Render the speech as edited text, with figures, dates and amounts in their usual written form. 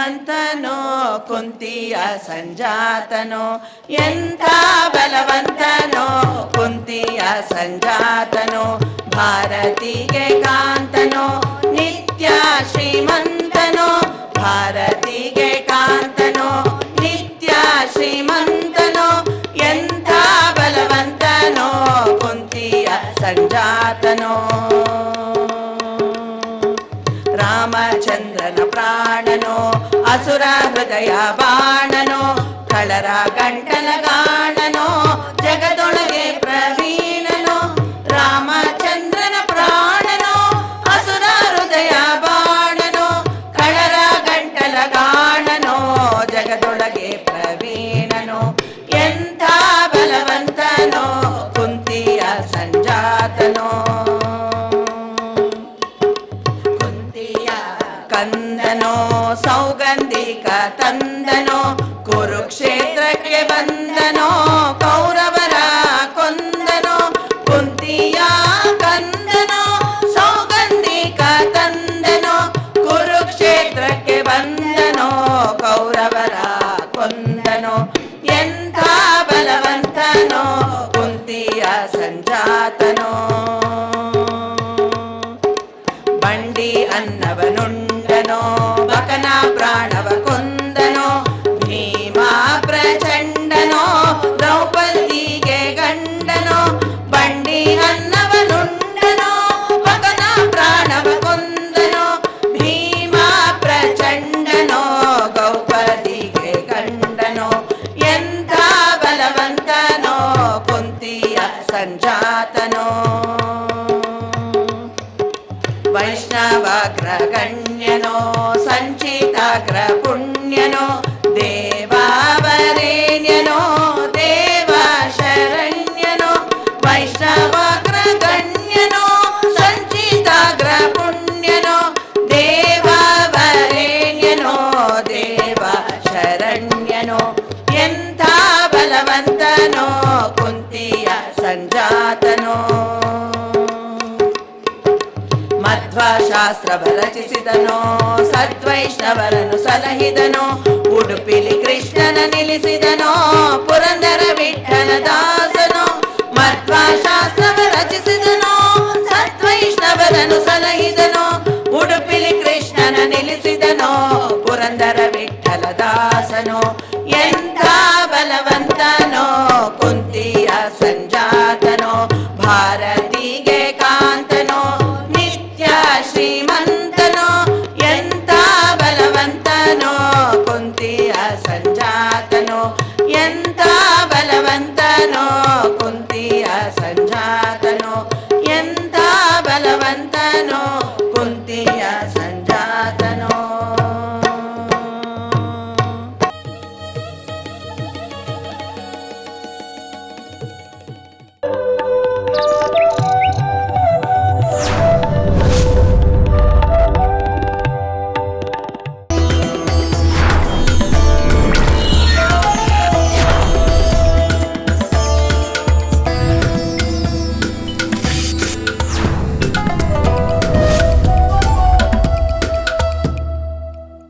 ಬಲವಂತನೋ ಕುಂತಿಯ ಸಂಜಾತನೋ ಎಂಥ ಬಲವಂತನೋ ಕುಂತಿಯ ಸಂಜಾತನೋ ಭಾರತಿಗೆ ಕಾಂತನೋ ನಿತ್ಯ ಶ್ರೀಮಂತನೋ ಭಾರತಿಗೆ ಕಾಂತನೋ ನಿತ್ಯ ಶ್ರೀಮಂತನೋ ಎಂಥ ಬಲವಂತನೋ ಕುಂತಿಯ ಸಂಜಾತನೋ ರಾಮಚಂದ್ರನ ಪ್ರಾಣನೋ ಅಸುರ ಹೃದಯ ಬಾಣನೋ ಕಳರ ಗಂಟಲ ಗಾಣನೋ ಜಗದೊಳಗೆ ಪ್ರವೀಣನೋ ರಾಮಚಂದ್ರನ ಪ್ರಾಣನೋ ಅಸುರ ಹೃದಯ ಬಾಣನೋ ಕಳರ ಗಂಟಲ ಗಾಣನೋ ಜಗದೊಳಗೆ ಪ್ರವೀಣನೋ ಎಂಥ ಬಲವಂತನೋ ಕುಂತಿಯ ಸಂಜಾತನೋ ಕಂದನೋ ಸೌಗಂಧಿಕ ತಂದನೋ ಕುರುಕ್ಷೇತ್ರಕ್ಕೆ ಬಂದನೋ ಕೌರವರ ಕೊಂದನೋ ಕುಂತಿಯ ಕಂದನೋ ಸೌಗಂಧಿಕ ತಂದನೋ ಕುರುಕ್ಷೇತ್ರಕ್ಕೆ ಬಂದನೋ ಕೌರವರ ಕೊಂದನೋ ಎಂಥ ಬಲವಂತನೋ ಕುಂತಿಯ ಸಂಜಾತನೋ ಬಂಡಿ ಅನ್ನವನುಂಡನೋ ಬಕನ ಪ್ರಾಣವ ಕೊಂದನೋ ಭೀಮಾ ಪ್ರಚಂಡನೋ ದ್ರೌಪದಿಗೆ ಗಂಡನೋ ಬಂಡಿ ಅನ್ನವನುಂಡನೋ ಬಕನ ಪ್ರಾಣವ ಕೊಂದನೋ ಭೀಮಾ ಪ್ರಚಂಡನೋ ದ್ರೌಪದಿಗೆ ಗಂಡನೋ ಎಂಥ ಬಲವಂತನೋ ಕುಂತಿಯ ಸಂಜಾತನೋ ವೈಷ್ಣವಾಗ್ರಗಣ್ಯನೋ ಸಂಚಿತಾಗ್ರ ಪುಣ್ಯನೋ ದೇವಾವರೇಣ್ಯನೋ ದೇವ ಶರಣ್ಯನೋ ವೈಷ್ಣವಾಗ್ರಗಣ್ಯನೋ ಸಂಚಿತಾಗ್ರ ಪುಣ್ಯನೋ ದೇವಾವರೇಣ್ಯನೋ ದೇವ ಶರಣ್ಯನೋ ಎಂಥ ಬಲವಂತನೋ ಕುಂತಿಯ ಸಂಜಾತನೋ ಮಧ್ವಶಾಸ್ತ್ರವ ರಚಿಸಿದನೋ ಸದ್ವೈಷ್ಣವರನ್ನು ಸಲಹಿದನೋ ಉಡುಪಿಲಿ ಕೃಷ್ಣನ ನಿಲ್ಲಿಸಿದನೋ ಪುರಂದರ ವಿಠ್ಠಲ ದಾಸನೋ ಮಧ್ವಶಾಸ್ತ್ರವ ರಚಿಸಿದನೋ ಸದ್ವೈಷ್ಣವರನ್ನು ಸಲಹಿದನೋ ಉಡುಪಿಲಿ ಕೃಷ್ಣನ ನಿಲ್ಲಿಸಿದನೋ ಪುರಂದರ ವಿಠ್ಠಲ ದಾಸನೋ ಎಂಥ ಬಲವಂತನೋ ಕುಂತಿಯ ಸಂಜಾತನೋ ಭಾರತ